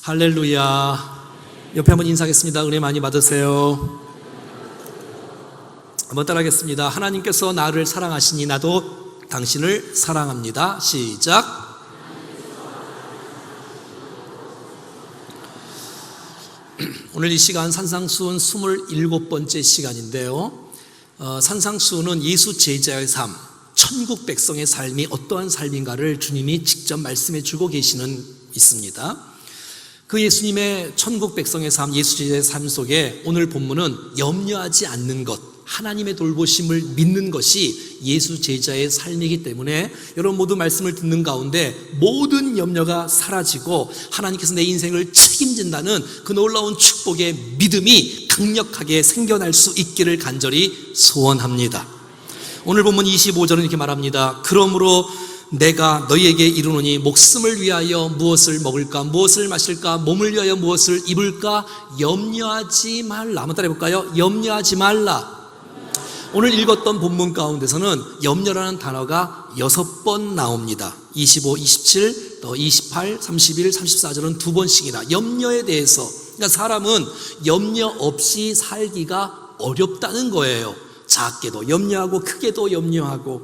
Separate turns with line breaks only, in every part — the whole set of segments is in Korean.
할렐루야. 옆에 한번 인사하겠습니다. 은혜 많이 받으세요. 한번 따라하겠습니다. 하나님께서 나를 사랑하시니 나도 당신을 사랑합니다. 시작. 오늘 이 시간 산상수훈 27번째 시간인데요, 산상수훈은 예수 제자의 삶, 천국 백성의 삶이 어떠한 삶인가를 주님이 직접 말씀해 주고 계시는 있습니다. 그 예수님의 천국 백성의 삶, 예수 제자의 삶 속에 오늘 본문은 염려하지 않는 것, 하나님의 돌보심을 믿는 것이 예수 제자의 삶이기 때문에 여러분 모두 말씀을 듣는 가운데 모든 염려가 사라지고 하나님께서 내 인생을 책임진다는 그 놀라운 축복의 믿음이 강력하게 생겨날 수 있기를 간절히 소원합니다. 오늘 본문 25절은 이렇게 말합니다. 그러므로 내가 너희에게 이르노니 목숨을 위하여 무엇을 먹을까, 무엇을 마실까, 몸을 위하여 무엇을 입을까 염려하지 말라. 한번 따라해 볼까요? 염려하지 말라. 오늘 읽었던 본문 가운데서는 염려라는 단어가 6번 나옵니다. 25, 27, 또 28, 31, 34절은 2번씩이나 염려에 대해서, 그러니까 사람은 염려 없이 살기가 어렵다는 거예요. 작게도 염려하고 크게도 염려하고.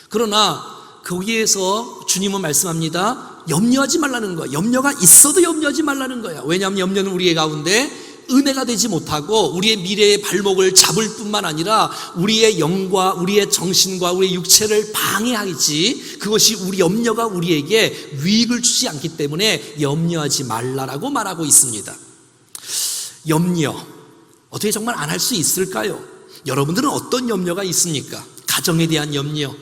그러나 거기에서 주님은 말씀합니다. 염려하지 말라는 거야. 염려가 있어도 염려하지 말라는 거야. 왜냐하면 염려는 우리의 가운데 은혜가 되지 못하고 우리의 미래의 발목을 잡을 뿐만 아니라 우리의 영과 우리의 정신과 우리의 육체를 방해하지, 그것이 우리 염려가 우리에게 유익을 주지 않기 때문에 염려하지 말라라고 말하고 있습니다. 염려 어떻게 정말 안 할 수 있을까요? 여러분들은 어떤 염려가 있습니까? 가정에 대한 염려,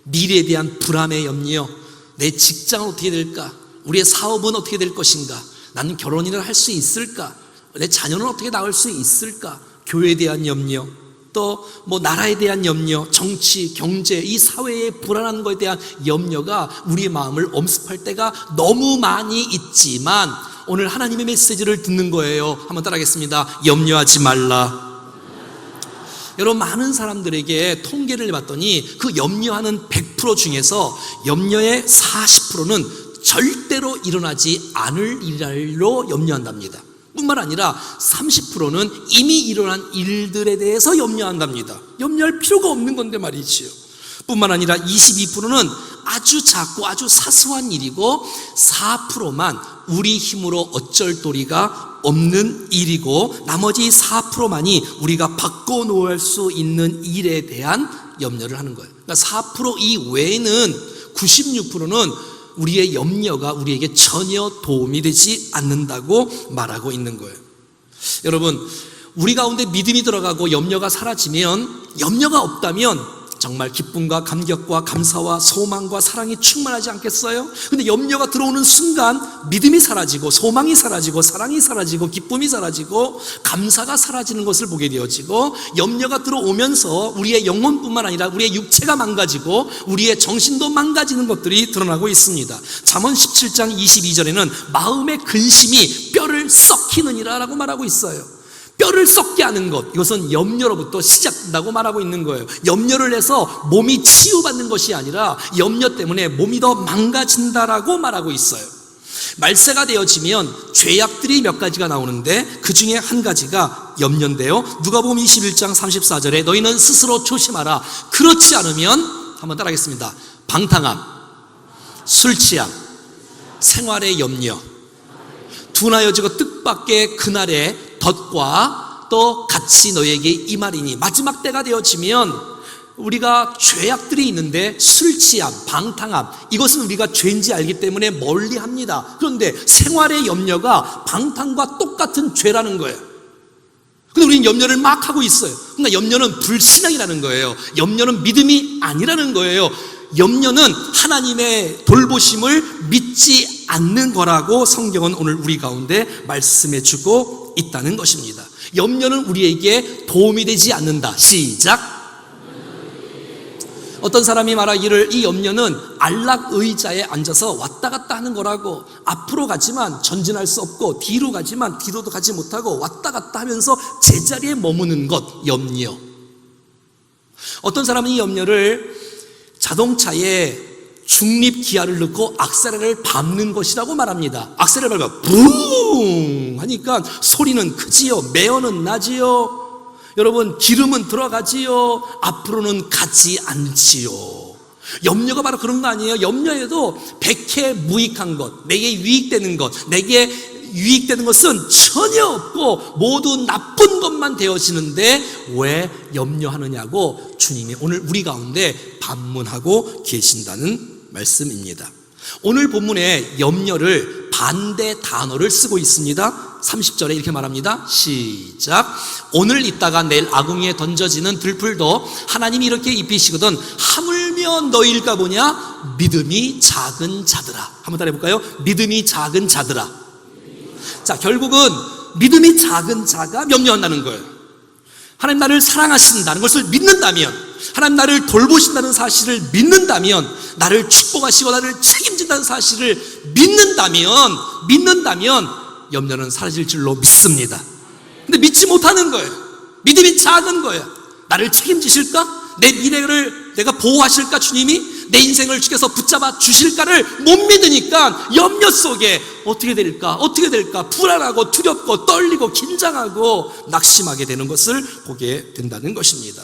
미래에 대한 불안의 염려, 내 직장은 어떻게 될까? 우리의 사업은 어떻게 될 것인가? 나는 결혼이나 할 수 있을까? 내 자녀는 어떻게 낳을 수 있을까? 교회에 대한 염려, 또 나라에 대한 염려, 정치, 경제, 이 사회의 불안한 것에 대한 염려가 우리의 마음을 엄습할 때가 너무 많이 있지만 오늘 하나님의 메시지를 듣는 거예요. 한번 따라하겠습니다. 염려하지 말라. 여러분, 많은 사람들에게 통계를 해봤더니 그 염려하는 100% 중에서 염려의 40%는 절대로 일어나지 않을 일로 염려한답니다. 뿐만 아니라 30%는 이미 일어난 일들에 대해서 염려한답니다. 염려할 필요가 없는 건데 말이지요. 뿐만 아니라 22%는 아주 작고 아주 사소한 일이고 4%만 우리 힘으로 어쩔 도리가 없는 일이고 나머지 4%만이 우리가 바꿔놓을 수 있는 일에 대한 염려를 하는 거예요. 그러니까 4% 이외에는 96%는 우리의 염려가 우리에게 전혀 도움이 되지 않는다고 말하고 있는 거예요. 여러분, 우리 가운데 믿음이 들어가고 염려가 사라지면, 염려가 없다면 정말 기쁨과 감격과 감사와 소망과 사랑이 충만하지 않겠어요? 근데 염려가 들어오는 순간 믿음이 사라지고 소망이 사라지고 사랑이 사라지고 기쁨이 사라지고 감사가 사라지는 것을 보게 되어지고, 염려가 들어오면서 우리의 영혼뿐만 아니라 우리의 육체가 망가지고 우리의 정신도 망가지는 것들이 드러나고 있습니다. 잠언 17장 22절에는 마음의 근심이 뼈를 썩히느니라 라고 말하고 있어요. 뼈를 썩게 하는 것, 이것은 염려로부터 시작된다고 말하고 있는 거예요. 염려를 해서 몸이 치유받는 것이 아니라 염려 때문에 몸이 더 망가진다라고 말하고 있어요. 말세가 되어지면 죄악들이 몇 가지가 나오는데 그 중에 한 가지가 염려인데요, 누가복음 21장 34절에 너희는 스스로 조심하라. 그렇지 않으면, 한번 따라하겠습니다. 방탕함, 술 취함, 생활의 염려, 둔하여지고 뜻밖의 그날에 덫과 또 같이 너에게 임하리니. 마지막 때가 되어지면 우리가 죄악들이 있는데 술 취함, 방탕함, 이것은 우리가 죄인지 알기 때문에 멀리합니다. 그런데 생활의 염려가 방탕과 똑같은 죄라는 거예요. 근데 우리는 염려를 막 하고 있어요. 그러니까 염려는 불신앙이라는 거예요. 염려는 믿음이 아니라는 거예요. 염려는 하나님의 돌보심을 믿지 않는 거라고 성경은 오늘 우리 가운데 말씀해 주고 있다는 것입니다. 염려는 우리에게 도움이 되지 않는다. 시작. 어떤 사람이 말하기를 이 염려는 안락 의자에 앉아서 왔다 갔다 하는 거라고, 앞으로 가지만 전진할 수 없고 뒤로 가지만 뒤로도 가지 못하고 왔다 갔다 하면서 제자리에 머무는 것, 염려. 어떤 사람은 이 염려를 자동차에 중립 기아를 넣고 악셀을 밟는 것이라고 말합니다. 악셀을 밟아 붕 하니까 소리는 크지요, 매어는 나지요. 여러분, 기름은 들어가지요, 앞으로는 가지 않지요. 염려가 바로 그런 거 아니에요? 염려에도 백해무익한 것, 내게 유익되는 것, 내게 유익되는 것은 전혀 없고 모두 나쁜 것만 되어지는데 왜 염려하느냐고 주님이 오늘 우리 가운데 반문하고 계신다는 말씀입니다. 오늘 본문에 염려를 반대 단어를 쓰고 있습니다. 30절에 이렇게 말합니다. 시작. 오늘 있다가 내일 아궁이에 던져지는 들풀도 하나님이 이렇게 입히시거든 하물며 너희일까 보냐? 믿음이 작은 자들아. 한번 따라해볼까요? 믿음이 작은 자들아. 자, 결국은 믿음이 작은 자가 염려한다는 거예요. 하나님 나를 사랑하신다는 것을 믿는다면, 하나님 나를 돌보신다는 사실을 믿는다면, 나를 축복하시고 나를 책임진다는 사실을 믿는다면 염려는 사라질 줄로 믿습니다. 근데 믿지 못하는 거예요. 믿음이 작은 거예요. 나를 책임지실까? 내 미래를 내가 보호하실까? 주님이 내 인생을 주께서 붙잡아 주실까를 못 믿으니까 염려 속에 어떻게 될까 불안하고 두렵고 떨리고 긴장하고 낙심하게 되는 것을 보게 된다는 것입니다.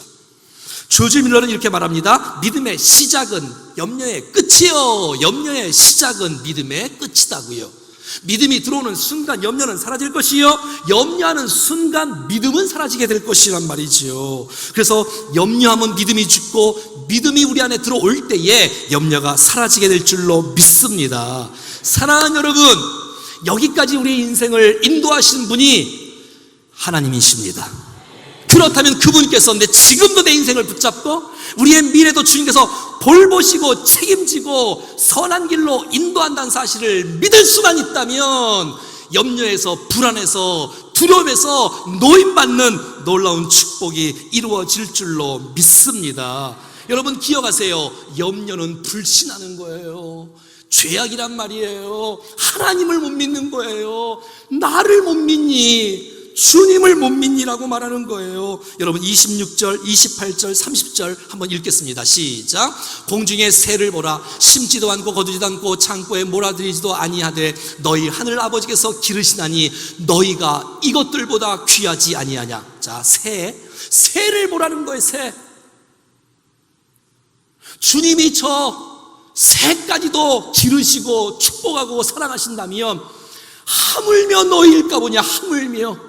조지 밀러는 이렇게 말합니다. 믿음의 시작은 염려의 끝이요, 염려의 시작은 믿음의 끝이다고요. 믿음이 들어오는 순간 염려는 사라질 것이요, 염려하는 순간 믿음은 사라지게 될 것이란 말이지요. 그래서 염려하면 믿음이 죽고 믿음이 우리 안에 들어올 때에 염려가 사라지게 될 줄로 믿습니다. 사랑하는 여러분, 여기까지 우리의 인생을 인도하신 분이 하나님이십니다. 그렇다면 그분께서 지금도 내 인생을 붙잡고 우리의 미래도 주님께서 돌보시고 책임지고 선한 길로 인도한다는 사실을 믿을 수만 있다면 염려에서, 불안해서, 두려움에서 노임받는 놀라운 축복이 이루어질 줄로 믿습니다. 여러분 기억하세요. 염려는 불신하는 거예요. 죄악이란 말이에요. 하나님을 못 믿는 거예요. 나를 못 믿니? 주님을 못 믿니라고 말하는 거예요. 여러분 26절, 28절, 30절 한번 읽겠습니다. 시작. 공중에 새를 보라. 심지도 않고 거두지도 않고 창고에 몰아들이지도 아니하되 너희 하늘 아버지께서 기르시나니 너희가 이것들보다 귀하지 아니하냐. 자, 새를 보라는 거예요. 새. 주님이 저 새까지도 기르시고 축복하고 사랑하신다면 하물며 너희일까 보냐. 하물며.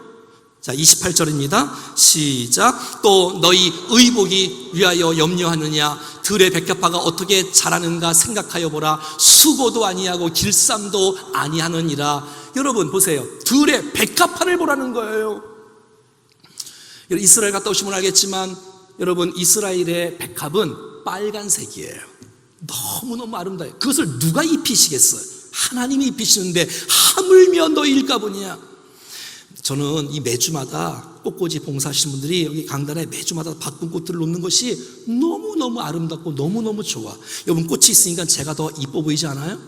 자, 28절입니다. 시작. 또 너희 의복이 위하여 염려하느냐. 들의 백합화가 어떻게 자라는가 생각하여 보라. 수고도 아니하고 길쌈도 아니하느니라. 여러분 보세요. 들의 백합화를 보라는 거예요. 이스라엘 갔다 오시면 알겠지만 여러분, 이스라엘의 백합은 빨간색이에요. 너무너무 아름다워요. 그것을 누가 입히시겠어요? 하나님이 입히시는데 하물며 너희일까 보냐. 저는 이 매주마다 꽃꽂이 봉사하시는 분들이 여기 강단에 매주마다 바꾼 꽃들을 놓는 것이 너무너무 아름답고 너무너무 좋아. 여러분 꽃이 있으니까 제가 더 이뻐 보이지 않아요?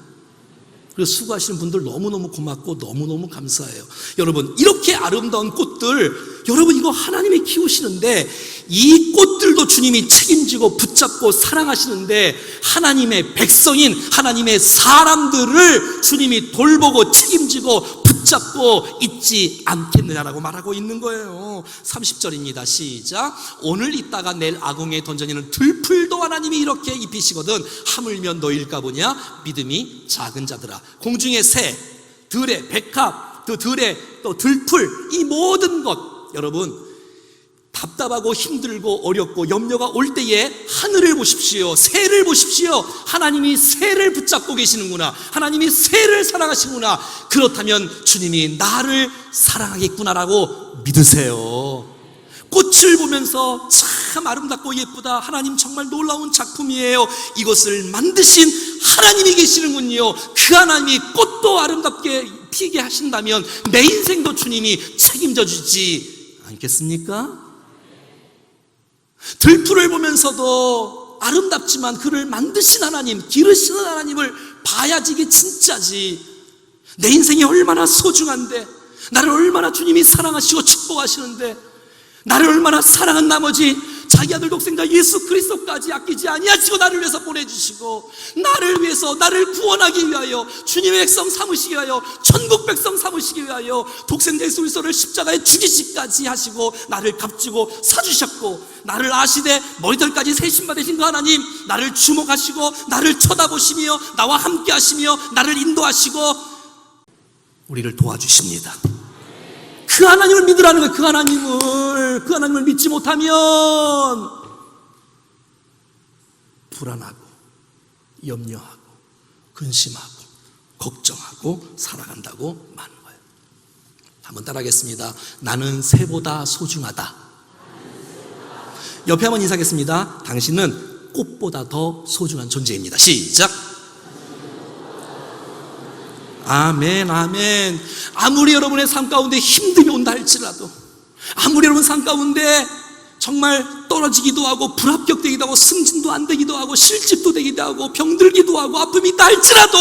그래서 수고하시는 분들 너무너무 고맙고 너무너무 감사해요. 여러분 이렇게 아름다운 꽃들, 여러분 이거 하나님이 키우시는데 이 꽃들도 주님이 책임지고 붙잡고 사랑하시는데 하나님의 백성인 하나님의 사람들을 주님이 돌보고 책임지고 붙잡고 있지 않겠느냐라고 말하고 있는 거예요. 30절입니다. 시작. 오늘 있다가 내일 아궁이에 던져지는 들풀도 하나님이 이렇게 입히시거든 하물며 너희일까 보냐. 믿음이 작은 자들아. 공중의 새, 들의 백합, 들의 또 들풀, 이 모든 것, 여러분 답답하고 힘들고 어렵고 염려가 올 때에 하늘을 보십시오. 새를 보십시오. 하나님이 새를 붙잡고 계시는구나. 하나님이 새를 사랑하시구나. 그렇다면 주님이 나를 사랑하겠구나라고 믿으세요. 꽃을 보면서 참 아름답고 예쁘다. 하나님 정말 놀라운 작품이에요. 이것을 만드신 하나님이 계시는군요. 그 하나님이 꽃도 아름답게 피게 하신다면 내 인생도 주님이 책임져 주지 않겠습니까? 들풀을 보면서도 아름답지만 그를 만드신 하나님, 기르시는 하나님을 봐야지 이게 진짜지. 내 인생이 얼마나 소중한데, 나를 얼마나 주님이 사랑하시고 축복하시는데, 나를 얼마나 사랑한 나머지 자기 아들 독생자 예수 그리스도까지 아끼지 아니하시고 나를 위해서 보내주시고, 나를 위해서 나를 구원하기 위하여, 주님의 백성 삼으시기 위하여, 천국 백성 삼으시기 위하여 독생자 예수 그리스도를 십자가에 죽이시기까지 하시고 나를 값주고 사주셨고, 나를 아시되 머리털까지 세심받으신 그 하나님, 나를 주목하시고 나를 쳐다보시며 나와 함께 하시며 나를 인도하시고 우리를 도와주십니다. 그 하나님을 믿으라는 거예요. 그 하나님을 믿지 못하면 불안하고 염려하고 근심하고 걱정하고 살아간다고 많은 거예요. 한번 따라하겠습니다. 나는 새보다 소중하다. 옆에 한번 인사하겠습니다. 당신은 꽃보다 더 소중한 존재입니다. 시작. 아멘, 아멘. 아무리 여러분의 삶 가운데 힘듦이 온다 할지라도, 아무리 여러분 삶 가운데 정말 떨어지기도 하고 불합격되기도 하고 승진도 안 되기도 하고 실직도 되기도 하고 병들기도 하고 아픔이 있다 할지라도,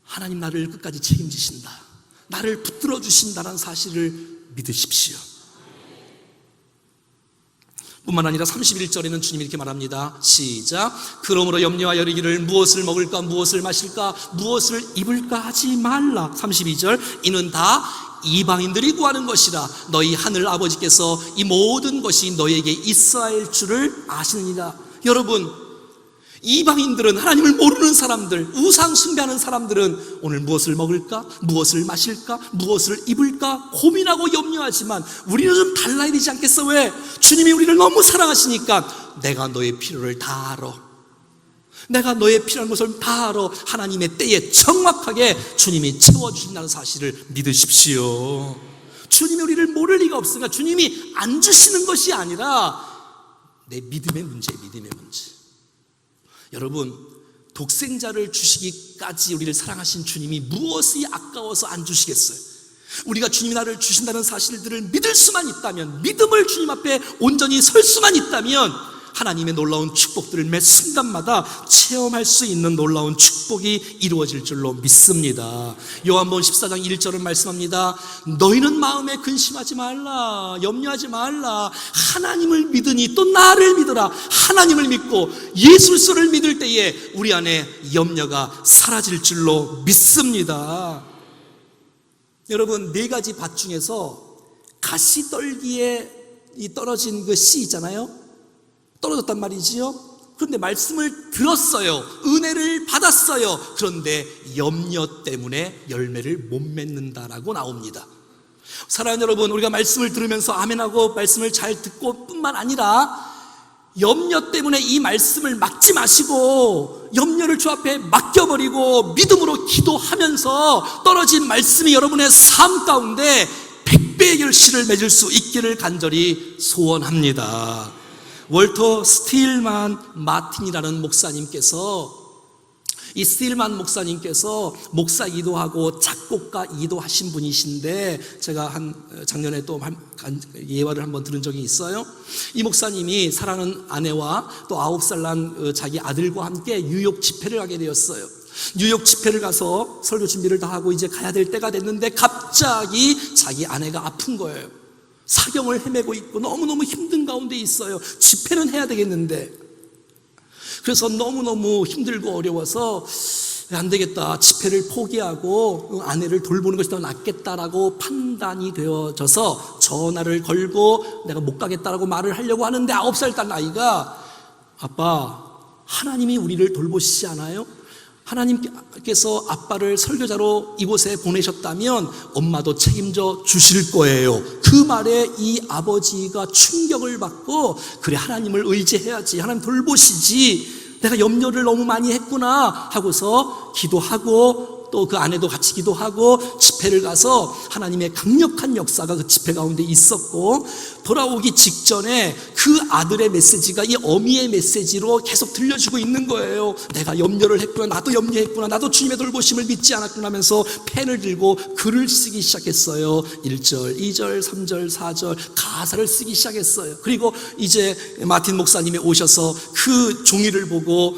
하나님 나를 끝까지 책임지신다, 나를 붙들어 주신다는 사실을 믿으십시오. 뿐만 아니라 31절에는 주님이 이렇게 말합니다. 시작. 그러므로 염려하여 이르기를 무엇을 먹을까 무엇을 마실까 무엇을 입을까 하지 말라. 32절. 이는 다 이방인들이 구하는 것이라 너희 하늘 아버지께서 이 모든 것이 너희에게 있어야 할 줄을 아시느니라. 여러분, 이방인들은, 하나님을 모르는 사람들, 우상 숭배하는 사람들은 오늘 무엇을 먹을까, 무엇을 마실까, 무엇을 입을까 고민하고 염려하지만 우리는 좀 달라야 되지 않겠어? 왜? 주님이 우리를 너무 사랑하시니까 내가 너의 필요를 다 알아, 내가 너의 필요한 것을 다 알아. 하나님의 때에 정확하게 주님이 채워주신다는 사실을 믿으십시오. 주님이 우리를 모를 리가 없으니까 주님이 안 주시는 것이 아니라 내 믿음의 문제예요. 믿음의 문제. 여러분, 독생자를 주시기까지 우리를 사랑하신 주님이 무엇이 아까워서 안 주시겠어요? 우리가 주님이 나를 주신다는 사실들을 믿을 수만 있다면, 믿음을 주님 앞에 온전히 설 수만 있다면 하나님의 놀라운 축복들을 매 순간마다 체험할 수 있는 놀라운 축복이 이루어질 줄로 믿습니다. 요한복음 14장 1절은 말씀합니다. 너희는 마음에 근심하지 말라, 염려하지 말라. 하나님을 믿으니 또 나를 믿어라. 하나님을 믿고 예수 그리스도를 믿을 때에 우리 안에 염려가 사라질 줄로 믿습니다. 여러분, 네 가지 밭 중에서 가시떨기에 떨어진 그 씨 있잖아요, 떨어졌단 말이지요. 그런데 말씀을 들었어요, 은혜를 받았어요. 그런데 염려 때문에 열매를 못 맺는다라고 나옵니다. 사랑하는 여러분, 우리가 말씀을 들으면서 아멘하고 말씀을 잘 듣고 뿐만 아니라 염려 때문에 이 말씀을 막지 마시고 염려를 주 앞에 맡겨버리고 믿음으로 기도하면서 떨어진 말씀이 여러분의 삶 가운데 100배의 결실을 맺을 수 있기를 간절히 소원합니다. 월터 스틸만 마틴이라는 목사님께서, 이 스틸만 목사님께서 목사이기도 하고 작곡가이기도 하신 분이신데, 제가 작년에 또 예화를 한번 들은 적이 있어요. 이 목사님이 사랑하는 아내와 또 9살 난 자기 아들과 함께 뉴욕 집회를 가게 되었어요. 뉴욕 집회를 가서 설교 준비를 다 하고 이제 가야 될 때가 됐는데 갑자기 자기 아내가 아픈 거예요. 사경을 헤매고 있고 너무너무 힘든 가운데 있어요. 집회는 해야 되겠는데, 그래서 너무너무 힘들고 어려워서 안 되겠다, 집회를 포기하고 아내를 돌보는 것이 더 낫겠다라고 판단이 되어져서 전화를 걸고 내가 못 가겠다라고 말을 하려고 하는데 9살 딸 아이가, 아빠, 하나님이 우리를 돌보시지 않아요? 하나님께서 아빠를 설교자로 이곳에 보내셨다면 엄마도 책임져 주실 거예요. 그 말에 이 아버지가 충격을 받고, 그래, 하나님을 의지해야지, 하나님 돌보시지, 내가 염려를 너무 많이 했구나 하고서 기도하고, 또 그 아내도 같이 기도하고 집회를 가서 하나님의 강력한 역사가 그 집회 가운데 있었고, 돌아오기 직전에 그 아들의 메시지가 이 어미의 메시지로 계속 들려주고 있는 거예요. 내가 염려를 했구나, 나도 염려했구나, 나도 주님의 돌보심을 믿지 않았구나 하면서 펜을 들고 글을 쓰기 시작했어요. 1절, 2절, 3절, 4절 가사를 쓰기 시작했어요. 그리고 이제 마틴 목사님이 오셔서 그 종이를 보고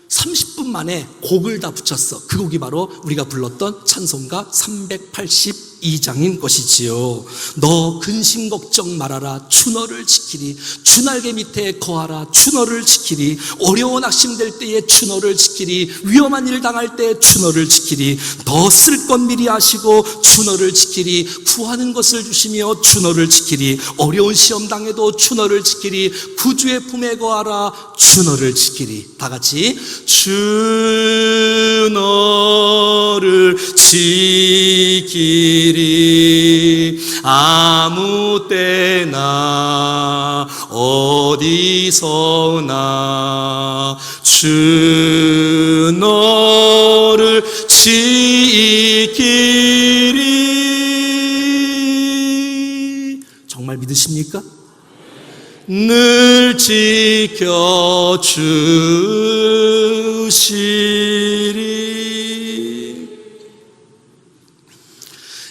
30분 만에 곡을 다 붙였어. 그 곡이 바로 우리가 불렀던 찬송가 380 22장인 것이지요. 너 근심 걱정 말아라. 주 너를 지키리. 주 날개 밑에 거하라. 주 너를 지키리. 어려운 낙심될 때에 주 너를 지키리. 위험한 일 당할 때 주 너를 지키리. 더 쓸 것 미리 아시고 주 너를 지키리. 구하는 것을 주시며 주 너를 지키리. 어려운 시험 당해도 주 너를 지키리. 구주의 품에 거하라. 주 너를 지키리. 다 같이 주 너를 지키리. 아무 때나 어디서나 주 너를 지키리. 정말 믿으십니까? 늘 지켜주시리.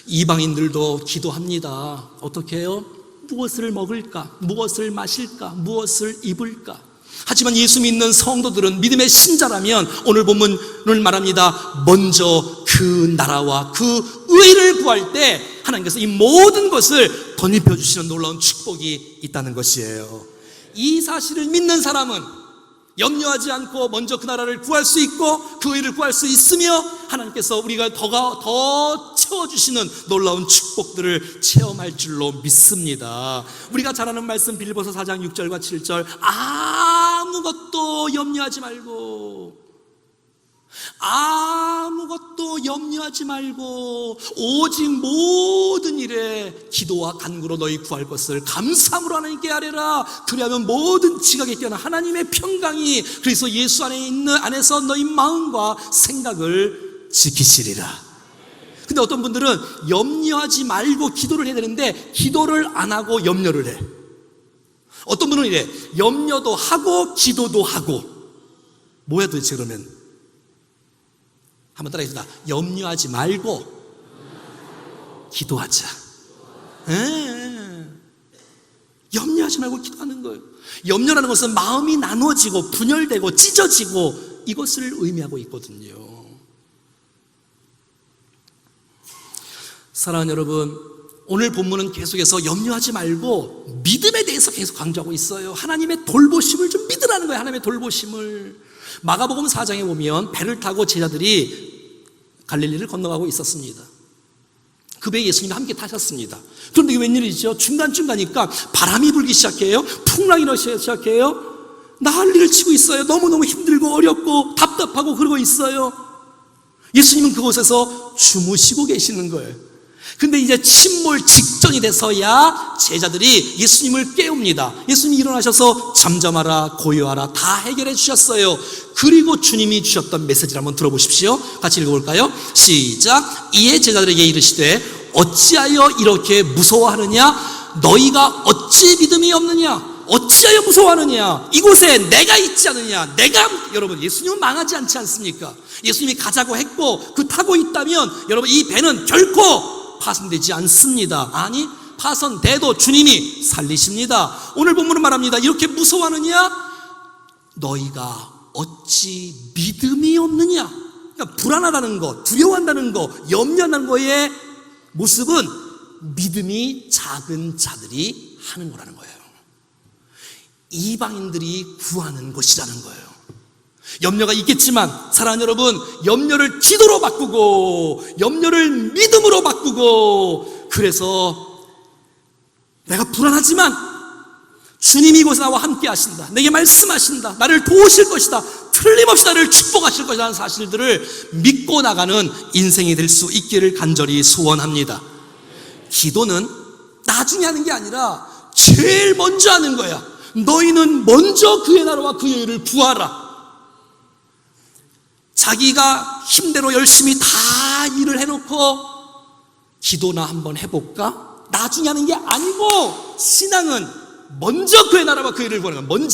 이방인들도 기도합니다. 어떻게 해요? 무엇을 먹을까? 무엇을 마실까? 무엇을 입을까? 하지만 예수 믿는 성도들은, 믿음의 신자라면 오늘 본문을 말합니다. 먼저 그 나라와 그 의를 구할 때 하나님께서 이 모든 것을 덧입혀 주시는 놀라운 축복이 있다는 것이에요. 이 사실을 믿는 사람은 염려하지 않고 먼저 그 나라를 구할 수 있고 그 의를 구할 수 있으며 하나님께서 우리가 더 채워주시는 놀라운 축복들을 체험할 줄로 믿습니다. 우리가 잘 아는 말씀 빌립보서 4장 6절과 7절, 아무것도 염려하지 말고 오직 모든 일에 기도와 간구로 너희 구할 것을 감사함으로 하나님께 아뢰라. 그리하면 모든 지각에 깨어난 하나님의 평강이 그리스도 예수 안에서 너희 마음과 생각을 지키시리라. 근데 어떤 분들은 염려하지 말고 기도를 해야 되는데 기도를 안 하고 염려를 해. 어떤 분은 이래, 염려도 하고 기도도 하고. 뭐야 도대체 그러면? 한번 따라해봅시다. 염려하지 말고 기도하자. 염려하지 말고 기도하는 거예요. 염려라는 것은 마음이 나눠지고 분열되고 찢어지고 이것을 의미하고 있거든요. 사랑하는 여러분, 오늘 본문은 계속해서 염려하지 말고 믿음에 대해서 계속 강조하고 있어요. 하나님의 돌보심을 좀 믿으라는 거예요. 하나님의 돌보심을. 마가복음 4장에 보면 배를 타고 제자들이 갈릴리를 건너가고 있었습니다. 그 배에 예수님이 함께 타셨습니다. 그런데 이게 웬일이죠? 중간중간이니까 바람이 불기 시작해요. 풍랑이 일어나기 시작해요. 난리를 치고 있어요. 너무너무 힘들고 어렵고 답답하고 그러고 있어요. 예수님은 그곳에서 주무시고 계시는 거예요. 근데 이제 침몰 직전이 돼서야 제자들이 예수님을 깨웁니다. 예수님이 일어나셔서 잠잠하라, 고요하라 다 해결해 주셨어요. 그리고 주님이 주셨던 메시지를 한번 들어보십시오. 같이 읽어볼까요? 시작. 이에 제자들에게 이르시되 어찌하여 이렇게 무서워하느냐? 너희가 어찌 믿음이 없느냐? 어찌하여 무서워하느냐? 이곳에 내가 있지 않느냐? 여러분, 예수님은 망하지 않지 않습니까? 예수님이 가자고 했고 그 타고 있다면 여러분 이 배는 결코 파손되지 않습니다. 아니, 파손돼도 주님이 살리십니다. 오늘 본문은 말합니다. 이렇게 무서워하느냐? 너희가 어찌 믿음이 없느냐? 그러니까 불안하다는 것, 두려워한다는 것, 염려한다는 거의 모습은 믿음이 작은 자들이 하는 거라는 거예요. 이방인들이 구하는 것이라는 거예요. 염려가 있겠지만 사랑하는 여러분, 염려를 기도로 바꾸고 염려를 믿음으로 바꾸고, 그래서 내가 불안하지만 주님이 이곳에 나와 함께 하신다, 내게 말씀하신다, 나를 도우실 것이다, 틀림없이 나를 축복하실 것이라는 사실들을 믿고 나가는 인생이 될 수 있기를 간절히 소원합니다. 기도는 나중에 하는 게 아니라 제일 먼저 하는 거야. 너희는 먼저 그의 나라와 그의 의를 구하라. 자기가 힘대로 열심히 다 일을 해놓고 기도나 한번 해볼까? 나중에 하는 게 아니고, 신앙은 먼저 그의 나라와 그의 의를 구하는 거야.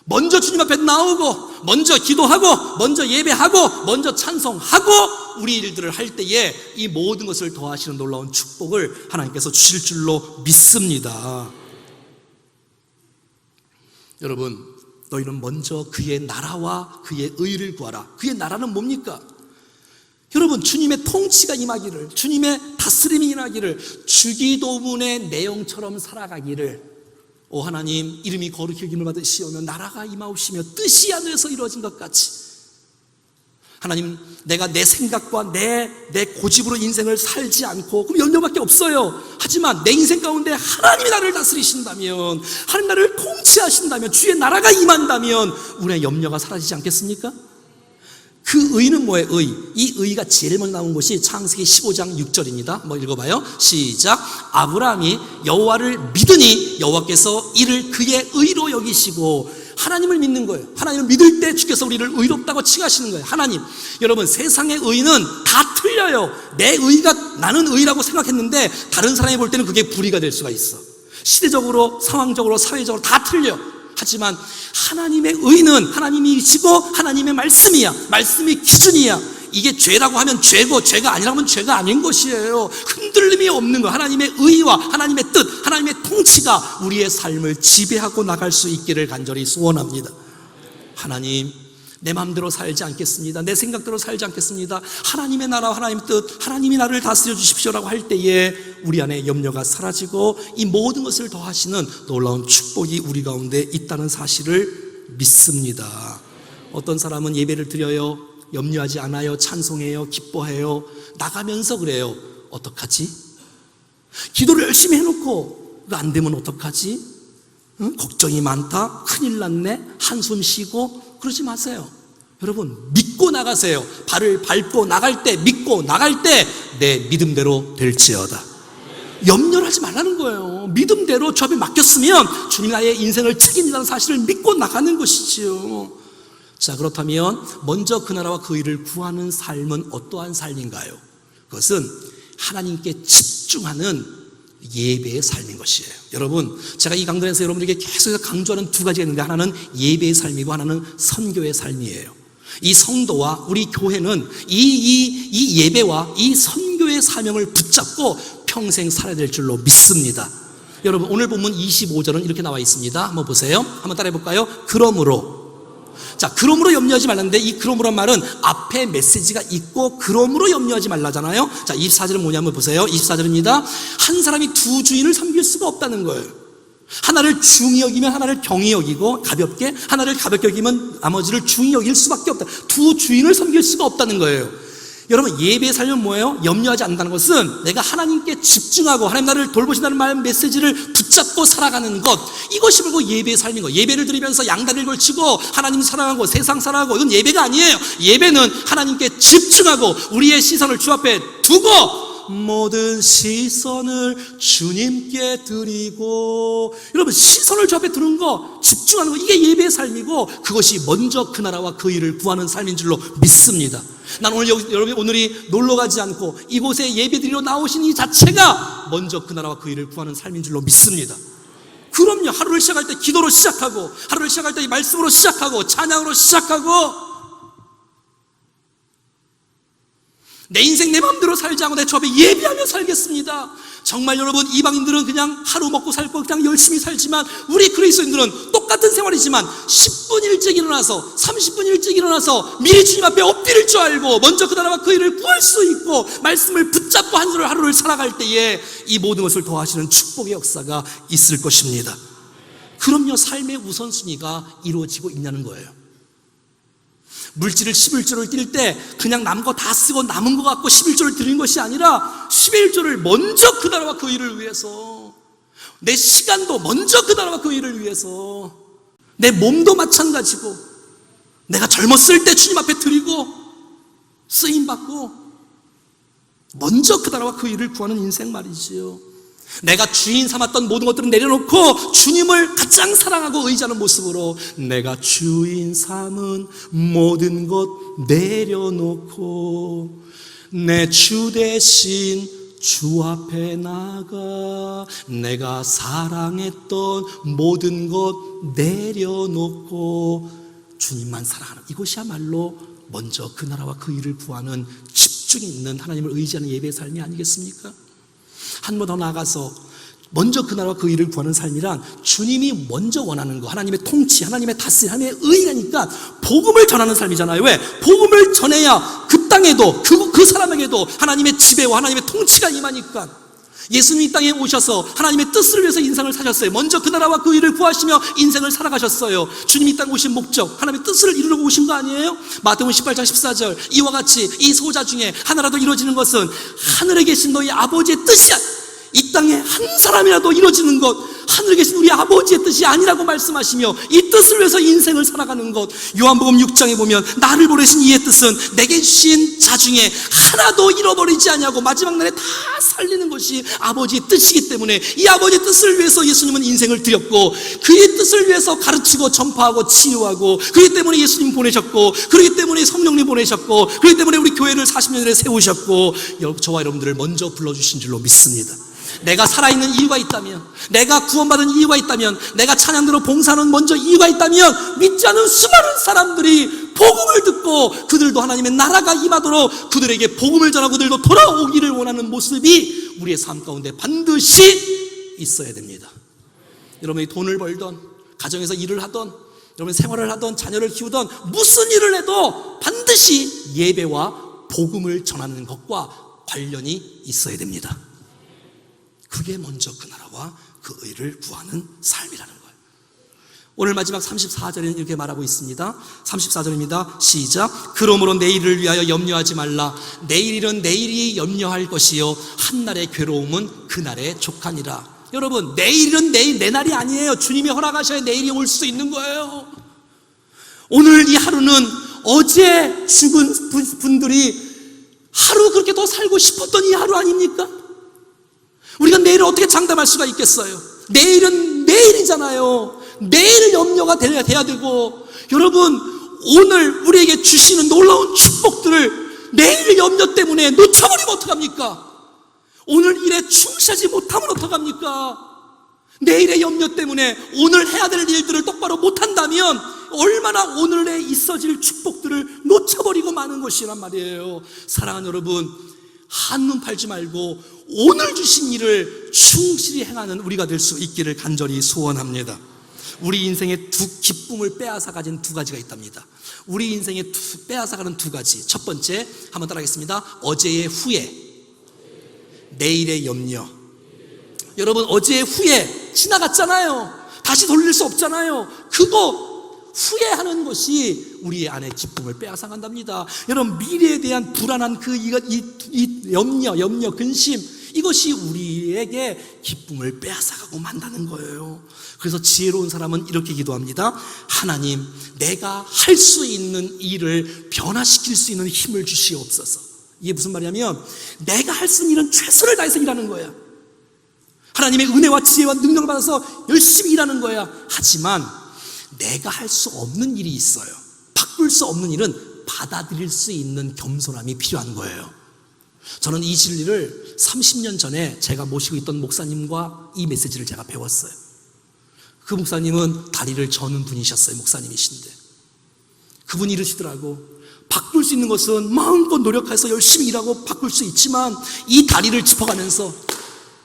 먼저 주님 앞에 나오고, 먼저 기도하고, 먼저 예배하고, 먼저 찬송하고, 우리 일들을 할 때에 이 모든 것을 더하시는 놀라운 축복을 하나님께서 주실 줄로 믿습니다. 여러분, 너희는 먼저 그의 나라와 그의 의를 구하라. 그의 나라는 뭡니까? 여러분, 주님의 통치가 임하기를, 주님의 다스림이 임하기를, 주기도문의 내용처럼 살아가기를. 오 하나님, 이름이 거룩히 여김을 받으시오며 나라가 임하옵시며 뜻이 하늘에서 이루어진 것 같이. 하나님, 내가 내 생각과 내 고집으로 인생을 살지 않고, 그럼 염려밖에 없어요. 하지만 내 인생 가운데 하나님이 나를 다스리신다면, 하나님 나를 통치하신다면, 주의 나라가 임한다면 우리의 염려가 사라지지 않겠습니까? 그 의는 뭐예요? 의. 이 의가 제일 먼저 나온 것이 창세기 15장 6절입니다. 한번 읽어봐요. 시작. 아브라함이 여호와를 믿으니 여호와께서 이를 그의 의로 여기시고. 하나님을 믿는 거예요. 하나님을 믿을 때 주께서 우리를 의롭다고 칭하시는 거예요. 하나님, 여러분, 세상의 의는 다 틀려요. 내 의가 나는 의라고 생각했는데 다른 사람이 볼 때는 그게 불의가 될 수가 있어. 시대적으로, 상황적으로, 사회적으로 다 틀려. 하지만 하나님의 의는 하나님이시고 하나님의 말씀이야. 말씀이 기준이야. 이게 죄라고 하면 죄고 죄가 아니라고 하면 죄가 아닌 것이에요. 흔들림이 없는 거. 하나님의 의와 하나님의 뜻, 하나님의 통치가 우리의 삶을 지배하고 나갈 수 있기를 간절히 소원합니다. 하나님, 내 마음대로 살지 않겠습니다. 내 생각대로 살지 않겠습니다. 하나님의 나라와 하나님의 뜻, 하나님이 나를 다스려 주십시오라고 할 때에 우리 안에 염려가 사라지고 이 모든 것을 더하시는 놀라운 축복이 우리 가운데 있다는 사실을 믿습니다. 어떤 사람은 예배를 드려요. 염려하지 않아요. 찬송해요. 기뻐해요. 나가면서 그래요. 어떡하지? 기도를 열심히 해놓고 이거 안 되면 어떡하지? 응? 걱정이 많다. 큰일 났네. 한숨 쉬고. 그러지 마세요. 여러분, 믿고 나가세요. 발을 밟고 나갈 때, 믿고 나갈 때 내 믿음대로 될지어다. 염려를 하지 말라는 거예요. 믿음대로 주 앞에 맡겼으면 주님 나의 인생을 책임진다는 사실을 믿고 나가는 것이지요. 자, 그렇다면 먼저 그 나라와 그 일을 구하는 삶은 어떠한 삶인가요? 그것은 하나님께 집중하는 예배의 삶인 것이에요. 여러분, 제가 이 강단에서 여러분에게 계속해서 강조하는 두 가지가 있는데, 하나는 예배의 삶이고 하나는 선교의 삶이에요. 이 성도와 우리 교회는 이 예배와 이 선교의 사명을 붙잡고 평생 살아야 될 줄로 믿습니다. 여러분, 오늘 본문 25절은 이렇게 나와 있습니다. 한번 보세요. 한번 따라해 볼까요? 그러므로. 자, 그러므로 염려하지 말라는데, 이 그러므로 말은 앞에 메시지가 있고 그러므로 염려하지 말라잖아요. 자, 24절은 뭐냐면 보세요. 24절입니다. 한 사람이 두 주인을 섬길 수가 없다는 거예요. 하나를 중히 여기면 하나를 경히 여기고, 가볍게 하나를 가볍게 여기면 나머지를 중히 여길 수밖에 없다. 두 주인을 섬길 수가 없다는 거예요. 여러분, 예배의 삶은 뭐예요? 염려하지 않는다는 것은 내가 하나님께 집중하고 하나님 나를 돌보신다는 말 메시지를 붙잡고 살아가는 것, 이것이 바로 예배의 삶인 거예요. 예배를 드리면서 양다리를 걸치고 하나님 사랑하고 세상 사랑하고, 이건 예배가 아니에요. 예배는 하나님께 집중하고 우리의 시선을 주 앞에 두고 모든 시선을 주님께 드리고. 여러분, 시선을 주 앞에 두는 거, 집중하는 거, 이게 예배의 삶이고, 그것이 먼저 그 나라와 그 일을 구하는 삶인 줄로 믿습니다. 난 오늘 여러분이 오늘이 놀러 가지 않고 이곳에 예배드리러 나오신 이 자체가 먼저 그 나라와 그 일을 구하는 삶인 줄로 믿습니다. 그럼요. 하루를 시작할 때 기도로 시작하고, 하루를 시작할 때 말씀으로 시작하고, 찬양으로 시작하고, 내 인생 내 마음대로 살지 않고 내 주 앞에 예배하며 살겠습니다. 정말 여러분, 이방인들은 그냥 하루 먹고 살고 그냥 열심히 살지만, 우리 그리스도인들은 똑같은 생활이지만 10분 일찍 일어나서 30분 일찍 일어나서 미리 주님 앞에 엎드릴 줄 알고 먼저 그 나라와 그 일을 구할 수 있고 말씀을 붙잡고 하루를 살아갈 때에 이 모든 것을 더하시는 축복의 역사가 있을 것입니다. 그럼요, 삶의 우선순위가 이루어지고 있냐는 거예요. 물질을 11조를 뛸 때 그냥 남은 거 다 쓰고 남은 거 갖고 11조를 드리는 것이 아니라 11조를 먼저 그 나라와 그 일을 위해서, 내 시간도 먼저 그 나라와 그 일을 위해서, 내 몸도 마찬가지고, 내가 젊었을 때 주님 앞에 드리고 쓰임받고 먼저 그 나라와 그 일을 구하는 인생 말이지요. 내가 주인 삼았던 모든 것들을 내려놓고 주님을 가장 사랑하고 의지하는 모습으로 내가 주인 삼은 모든 것 내려놓고 내 주 대신 주 앞에 나가 내가 사랑했던 모든 것 내려놓고 주님만 사랑하는, 이것이야말로 먼저 그 나라와 그 일을 구하는 집중이 있는 하나님을 의지하는 예배의 삶이 아니겠습니까? 한 번 더 나아가서 먼저 그 나라와 그 일을 구하는 삶이란 주님이 먼저 원하는 거, 하나님의 통치, 하나님의 다스림, 하나님의 의의니까 복음을 전하는 삶이잖아요. 왜? 복음을 전해야 그 그 땅에도 그 사람에게도 하나님의 지배와 하나님의 통치가 임하니까 예수님이 이 땅에 오셔서 하나님의 뜻을 위해서 인생을 사셨어요. 먼저 그 나라와 그 일을 구하시며 인생을 살아가셨어요. 주님이 이 땅에 오신 목적, 하나님의 뜻을 이루려고 오신 거 아니에요? 마태복음 18장 14절, 이와 같이 이 소자 중에 하나라도 이루어지는 것은 하늘에 계신 너희 아버지의 뜻이야. 이 땅에 한 사람이라도 이루어지는 것, 하늘에 계신 우리 아버지의 뜻이 아니라고 말씀하시며 이 뜻을 위해서 인생을 살아가는 것. 요한복음 6장에 보면 나를 보내신 이의 뜻은 내게 주신 자 중에 하나도 잃어버리지 아니하고 마지막 날에 다 살리는 것이 아버지의 뜻이기 때문에 이 아버지의 뜻을 위해서 예수님은 인생을 드렸고, 그의 뜻을 위해서 가르치고 전파하고 치유하고, 그렇기 때문에 예수님 보내셨고, 그렇기 때문에 성령님 보내셨고, 그렇기 때문에 우리 교회를 40년 전에 세우셨고, 저와 여러분들을 먼저 불러주신 줄로 믿습니다. 내가 살아있는 이유가 있다면, 내가 구원받은 이유가 있다면, 내가 찬양대로 봉사하는 먼저 이유가 있다면, 믿지 않은 수많은 사람들이 복음을 듣고 그들도 하나님의 나라가 임하도록 그들에게 복음을 전하고 그들도 돌아오기를 원하는 모습이 우리의 삶 가운데 반드시 있어야 됩니다. 여러분이 돈을 벌던, 가정에서 일을 하던, 여러분 생활을 하던, 자녀를 키우던, 무슨 일을 해도 반드시 예배와 복음을 전하는 것과 관련이 있어야 됩니다. 그게 먼저 그 나라와 그 의를 구하는 삶이라는 거예요. 오늘 마지막 34절에는 이렇게 말하고 있습니다. 34절입니다. 시작. 그러므로 내일을 위하여 염려하지 말라. 내일 일은 내일이 염려할 것이요 한날의 괴로움은 그날의 족하니라. 여러분, 내일은 내일 내 날이 아니에요. 주님이 허락하셔야 내일이 올 수 있는 거예요. 오늘 이 하루는 어제 죽은 분들이 하루 그렇게 더 살고 싶었던 이 하루 아닙니까? 우리가 내일을 어떻게 장담할 수가 있겠어요? 내일은 내일이잖아요. 내일 염려가 돼야 되고, 여러분, 오늘 우리에게 주시는 놀라운 축복들을 내일 염려 때문에 놓쳐버리면 어떡합니까? 오늘 일에 충실하지 못하면 어떡합니까? 내일의 염려 때문에 오늘 해야 될 일들을 똑바로 못한다면 얼마나 오늘에 있어질 축복들을 놓쳐버리고 마는 것이란 말이에요. 사랑하는 여러분, 한눈 팔지 말고 오늘 주신 일을 충실히 행하는 우리가 될 수 있기를 간절히 소원합니다. 우리 인생의 기쁨을 빼앗아 가진 두 가지가 있답니다. 우리 인생에 빼앗아가는 두 가지. 첫 번째, 한번 따라하겠습니다. 어제의 후회, 내일의 염려. 여러분, 어제의 후회 지나갔잖아요. 다시 돌릴 수 없잖아요. 그거 후회하는 것이 우리 안에 기쁨을 빼앗아 간답니다. 여러분, 미래에 대한 불안한 이 염려, 근심, 이것이 우리에게 기쁨을 빼앗아가고 만다는 거예요. 그래서 지혜로운 사람은 이렇게 기도합니다. 하나님, 내가 할 수 있는 일을 변화시킬 수 있는 힘을 주시옵소서. 이게 무슨 말이냐면, 내가 할 수 있는 일은 최선을 다해서 일하는 거야. 하나님의 은혜와 지혜와 능력을 받아서 열심히 일하는 거야. 하지만 내가 할 수 없는 일이 있어요. 바꿀 수 없는 일은 받아들일 수 있는 겸손함이 필요한 거예요. 저는 이 진리를 30년 전에 제가 모시고 있던 목사님과 이 메시지를 제가 배웠어요. 그 목사님은 다리를 저는 분이셨어요. 목사님이신데 그분이 이러시더라고. 바꿀 수 있는 것은 마음껏 노력해서 열심히 일하고 바꿀 수 있지만, 이 다리를 짚어가면서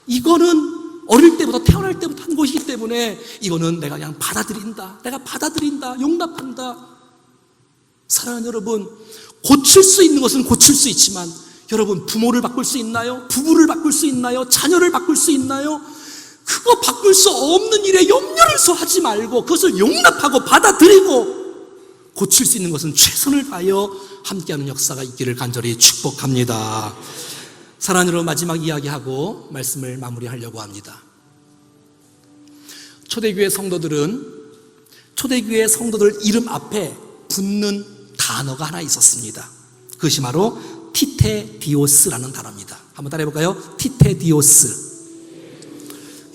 이거는 어릴 때부터, 태어날 때부터 한 것이기 때문에 이거는 내가 그냥 받아들인다, 내가 받아들인다, 용납한다. 사랑하는 여러분, 고칠 수 있는 것은 고칠 수 있지만, 여러분, 부모를 바꿀 수 있나요? 부부를 바꿀 수 있나요? 자녀를 바꿀 수 있나요? 그거 바꿀 수 없는 일에 염려를 하지 말고 그것을 용납하고 받아들이고, 고칠 수 있는 것은 최선을 다하여 함께하는 역사가 있기를 간절히 축복합니다. 사랑하는 여러분, 마지막 이야기하고 말씀을 마무리하려고 합니다. 초대교회 성도들 이름 앞에 붙는 단어가 하나 있었습니다. 그것이 바로 티테디오스라는 단어입니다. 한번 따라해볼까요? 티테디오스.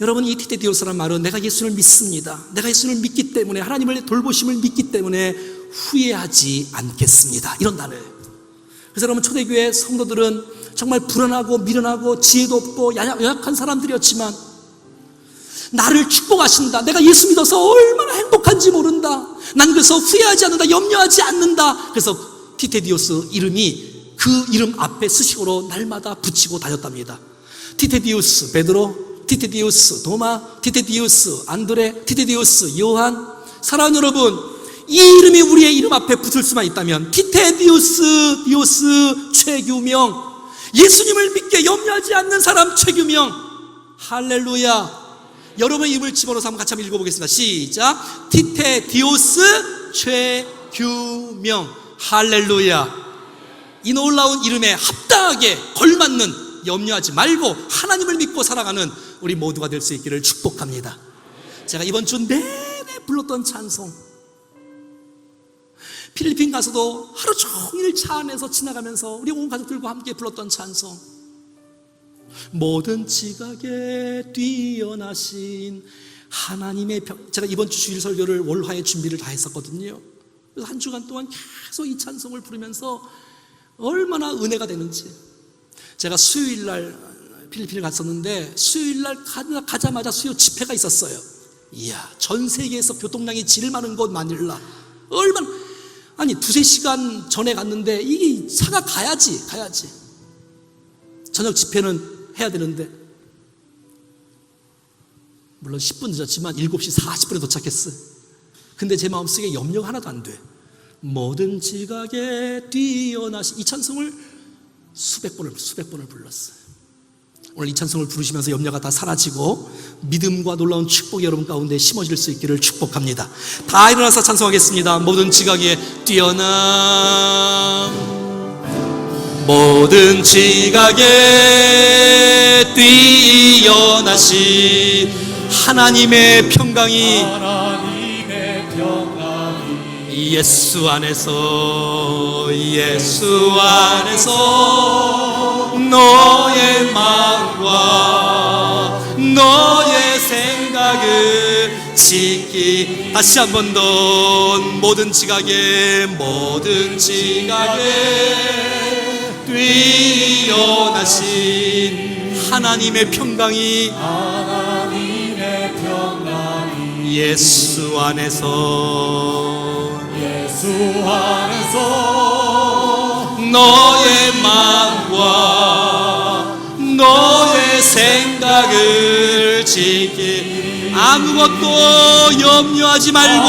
여러분, 이 티테디오스라는 말은 내가 예수를 믿습니다, 내가 예수를 믿기 때문에, 하나님의 돌보심을 믿기 때문에 후회하지 않겠습니다, 이런 단어예요. 그래서 여러분, 초대교회 성도들은 정말 불안하고 미련하고 지혜도 없고 연약한 사람들이었지만, 나를 축복하신다, 내가 예수 믿어서 얼마나 행복한지 모른다, 난 그래서 후회하지 않는다, 염려하지 않는다. 그래서 티테디오스 이름이 그 이름 앞에 수식어로 날마다 붙이고 다녔답니다. 티테디우스 베드로, 티테디우스 도마, 티테디우스 안드레, 티테디우스 요한. 사랑하는 여러분, 이 이름이 우리의 이름 앞에 붙을 수만 있다면, 디오스 최규명, 예수님을 믿게 염려하지 않는 사람 최규명. 할렐루야. 여러분의 이름을 집어넣어서 한번 같이 한번 읽어보겠습니다. 시작. 디오스 최규명. 할렐루야. 이 놀라운 이름에 합당하게 걸맞는, 염려하지 말고 하나님을 믿고 살아가는 우리 모두가 될 수 있기를 축복합니다. 제가 이번 주 내내 불렀던 찬송, 필리핀 가서도 하루 종일 차 안에서 지나가면서 우리 온 가족들과 함께 불렀던 찬송, 모든 지각에 뛰어나신 하나님의 제가 이번 주 주일 설교를 월화에 준비를 다 했었거든요. 그래서 한 주간 동안 계속 이 찬송을 부르면서 얼마나 은혜가 되는지. 제가 수요일날 필리핀을 갔었는데, 수요일날 가자마자 수요 집회가 있었어요. 이야, 전 세계에서 교통량이 제일 많은 곳 마닐라. 얼마나, 아니 2-3시간 전에 갔는데 이게 차가 가야지. 저녁 집회는 해야 되는데, 물론 10분 늦었지만 7시 40분에 도착했어요. 근데 제 마음속에 염려가 하나도 안 돼. 모든 지각에 뛰어나신, 이 찬송을 수백 번을 불렀어요. 오늘 이 찬송을 부르시면서 염려가 다 사라지고 믿음과 놀라운 축복이 여러분 가운데 심어질 수 있기를 축복합니다. 다 일어나서 찬송하겠습니다. 모든 지각에 뛰어난, 모든 지각에 뛰어나신 하나님의 평강이 예수 안에서 너의 마음과 너의 생각을 지키. 다시 한 번 더. 모든 지각에 뛰어나신 하나님의 평강이 예수 안에서 너의 마음과 너의 생각을 지키. 아무것도 염려하지 말고,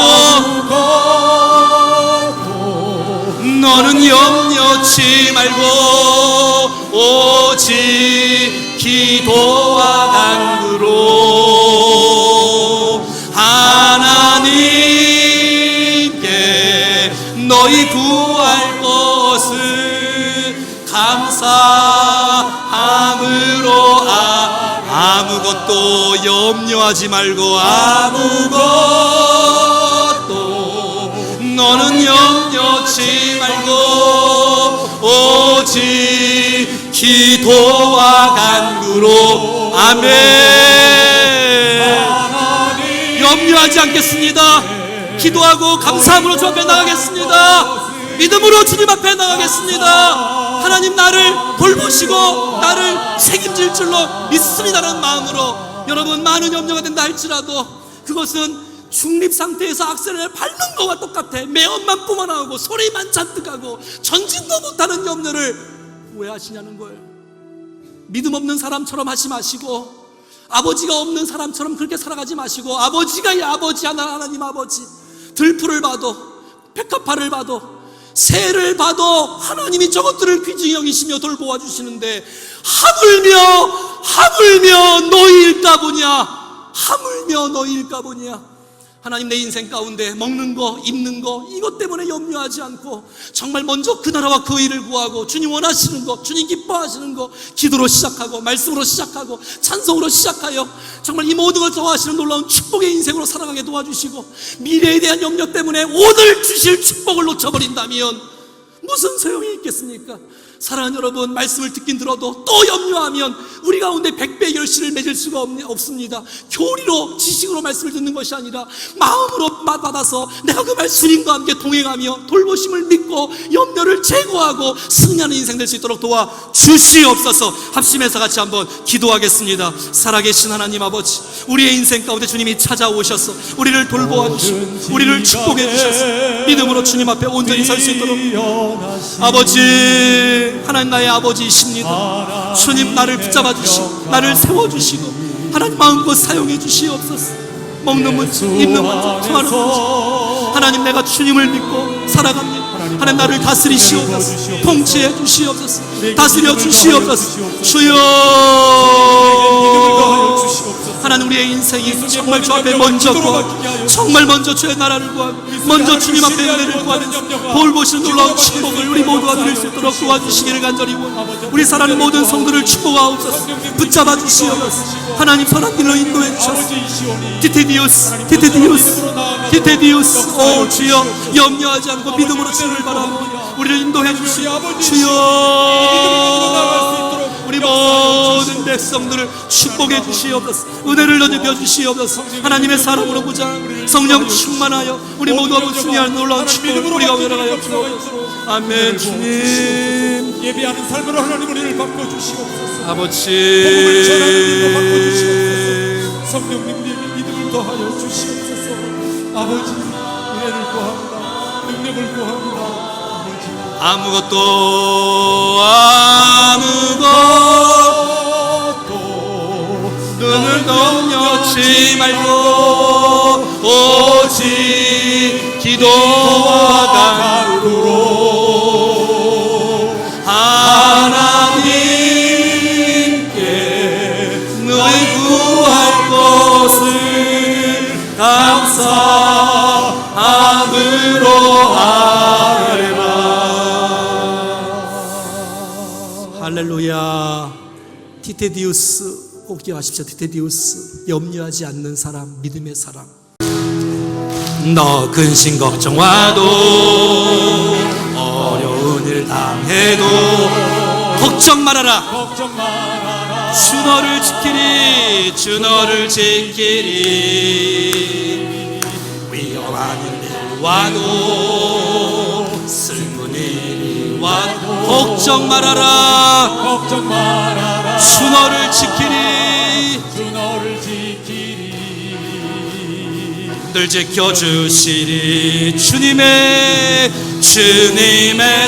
너는 염려치 말고 오직 기도와 간구로 하나님께 너희 구할 것을 감사함으로. 아무것도 염려하지 말고, 아무것도 너는 염려치 말고 오직 기도와 간구로. 아멘. 염려하지 않겠습니다. 기도하고 감사함으로 주 앞에 나가겠습니다. 믿음으로 주님 앞에 나가겠습니다. 하나님 나를 돌보시고 나를 책임질 줄로 믿습니다라는 마음으로, 여러분 많은 염려가 된다 할지라도 그것은 중립 상태에서 악셀을 밟는 것과 똑같아. 매연만 뿜어나오고 소리만 잔뜩하고 전진도 못하는 염려를 왜 하시냐는 거예요. 믿음 없는 사람처럼 하지 마시고, 아버지가 없는 사람처럼 그렇게 살아가지 마시고, 아버지가 이 아버지, 하나님 아버지, 들풀을 봐도, 백합화를 봐도, 새를 봐도 하나님이 저것들을 귀중히 여기시며 돌보아 주시는데, 하물며 너희일까 보냐. 하나님, 내 인생 가운데 먹는 거, 입는 거, 이것 때문에 염려하지 않고 정말 먼저 그 나라와 그 일을 구하고 주님 원하시는 거, 주님 기뻐하시는 거 기도로 시작하고 말씀으로 시작하고 찬송으로 시작하여 정말 이 모든 걸 더하시는 놀라운 축복의 인생으로 살아가게 도와주시고, 미래에 대한 염려 때문에 오늘 주실 축복을 놓쳐버린다면 무슨 소용이 있겠습니까? 사랑하는 여러분, 말씀을 듣긴 들어도 또 염려하면 우리 가운데 100배의 결실을 맺을 수가 없습니다. 교리로, 지식으로 말씀을 듣는 것이 아니라 마음으로 받아서 내가 그 말씀과 함께 동행하며 돌보심을 믿고 염려를 제거하고 승리하는 인생 될 수 있도록 도와주시옵소서. 합심해서 같이 한번 기도하겠습니다. 살아계신 하나님 아버지, 우리의 인생 가운데 주님이 찾아오셔서 우리를 돌보아 주시고 우리를 축복해 주셔서 믿음으로 주님 앞에 온전히 설 수 있도록, 아버지, 하나님 나의 아버지이십니다. 주님 나를 붙잡아 주시고 나를 세워주시고 하나님 마음껏 사용해 주시옵소서. 먹는 문제, 입는 문제, 좋아하는 문제. 하나님, 내가 주님을 믿고 살아갑니다. 하나님, 나를 다스리시옵소서. 통치해 주시옵소서. 다스려 주시옵소서. 주여, 하나님, 우리의 인생이 정말 주 앞에 먼저 구하고, 정말 먼저 주의 나라를 구하고, 먼저 주님 앞에 은혜를 구하면서 볼 보시는 놀라운 축복을 우리 모두가 누릴 수 있도록 도와주시기를 간절히 원합니다. 우리 사랑하는 모든 성도를 축복하옵소서. 붙잡아 주시옵소서. 하나님, 선한 길로 인도해 주셔서 디테디우스, 디테디우스, 디테디우스. 오 주여, 염려하지 않고 믿음으로 주를 바라보고 우리를 인도해 주시옵소서. 주여, 우리 모든 백성들을 축복해 주시옵소서. 은혜를 넘겨 주시옵소서. 하나님의 사랑으로 보자. 성령 충만하여 우리 모두가 붙으면 놀라운 축복을 우리가 열어가여 주옵소서. 아멘. 주님,
예배하는 삶으로 하나님 우리를 바꿔주시옵소서.
아버지,
복음을 전하는 일로 바꿔주시옵소서. 성령님, 우리에게 믿음을 더하여 주시옵소서. 아버지, 은혜를 구합니다. 능력을 구합니다.
아무것도 눈을 넘겨지 말고 오직 기도와 간구로 하나님께 너희 구할 것을 감사함으로 아뢰라. 할렐루야. 티테디우스 꼭 기억하십시오. 티테디우스, 염려하지 않는 사람, 믿음의 사람. 너 근심 걱정와도 어려운 일 당해도 걱정 말아라. 주 너를 지키리, 주 너를 지키리. 위험한 일 와도 슬픈 일이 와도 걱정 말아라. 주 너를 지키리, 늘 지켜주시리. 주님의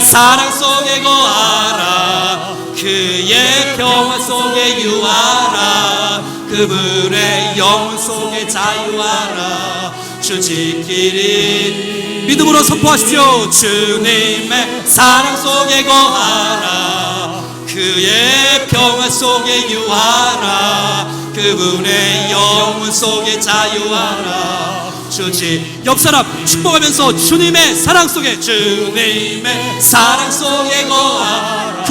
사랑 속에 거하라. 그의 평화 속에 유하라. 그분의 영혼 속에 자유하라. 주 지키리. 믿음으로 선포하십시오. 주님의 사랑 속에 거하라. 그의 평화 속에 유하라. 그분의 영혼 속에 자유하라. 주지 옆 사람 축복하면서 주님의 사랑 속에, 주님의 사랑 속에 거하라.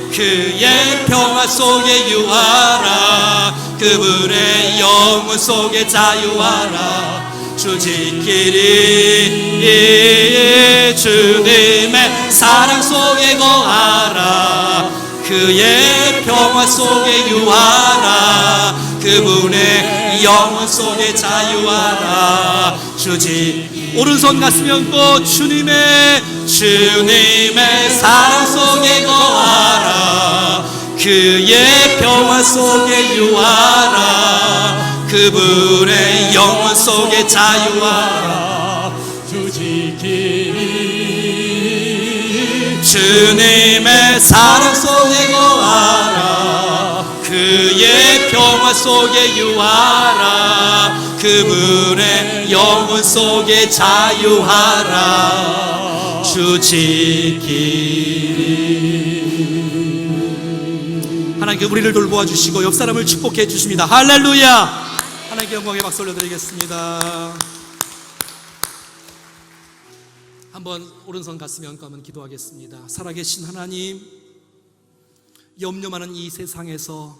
그의 평화 속에 유하라. 그분의 영혼 속에 자유하라. 주 지키리. 주님의 사랑 속에 거하라. 그의 평화 속에 유하라. 그분의 영혼 속에 자유하라. 주지 오른손 가슴에 얹고 주님의 사랑 속에 거하라. 그의 평화 속에 유하라. 그분의 영혼 속에 자유하라.
주 지키리.
주님의 사랑 속에 거하라. 그의 평화 속에 유하라. 그분의 영혼 속에 자유하라. 주 지키리. 하나님께 우리를 돌보아 주시고 옆 사람을 축복해 주십니다. 할렐루야. 하나님께 영광의 박수 올려드리겠습니다. 한번 오른손 가슴에 얹고 한번 기도하겠습니다. 살아계신 하나님, 염려 많은 이 세상에서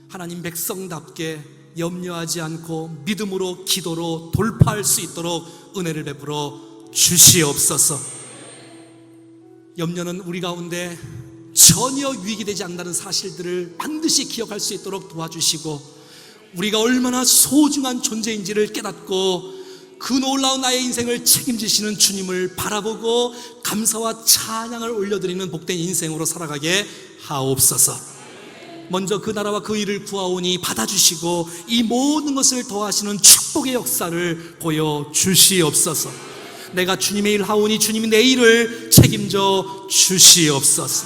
하나님 백성답게 염려하지 않고 믿음으로 기도로 돌파할 수 있도록 은혜를 베풀어 주시옵소서. 염려는 우리 가운데 전혀 유익이 되지 않는다는 사실들을 반드시 기억할 수 있도록 도와주시고, 우리가 얼마나 소중한 존재인지를 깨닫고 그 놀라운 나의 인생을 책임지시는 주님을 바라보고 감사와 찬양을 올려드리는 복된 인생으로 살아가게 하옵소서. 먼저 그 나라와 그 일을 구하오니 받아주시고 이 모든 것을 더하시는 축복의 역사를 보여주시옵소서. 내가 주님의 일 하오니 주님이 내 일을 책임져 주시옵소서.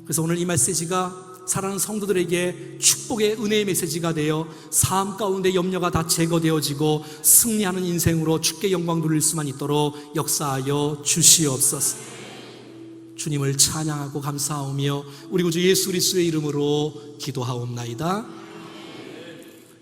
그래서 오늘 이 메시지가 사랑하는 성도들에게 축복의 은혜의 메시지가 되어 삶 가운데 염려가 다 제거되어지고 승리하는 인생으로 주께 영광 돌릴 수만 있도록 역사하여 주시옵소서. 주님을 찬양하고 감사하며 우리 구주 예수 그리스도의 이름으로 기도하옵나이다.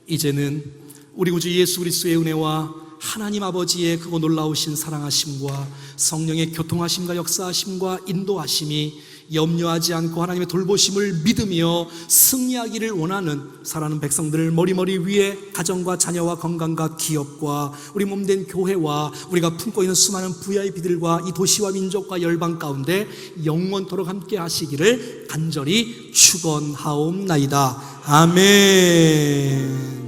이제는 우리 구주 예수 그리스도의 은혜와 하나님 아버지의 크고 놀라우신 사랑하심과 성령의 교통하심과 역사하심과 인도하심이 염려하지 않고 하나님의 돌보심을 믿으며 승리하기를 원하는 사랑하는 백성들을 머리 위에 가정과 자녀와 건강과 기업과 우리 몸된 교회와 우리가 품고 있는 수많은 VIP들과 이 도시와 민족과 열방 가운데 영원토록 함께 하시기를 간절히 축원하옵나이다. 아멘.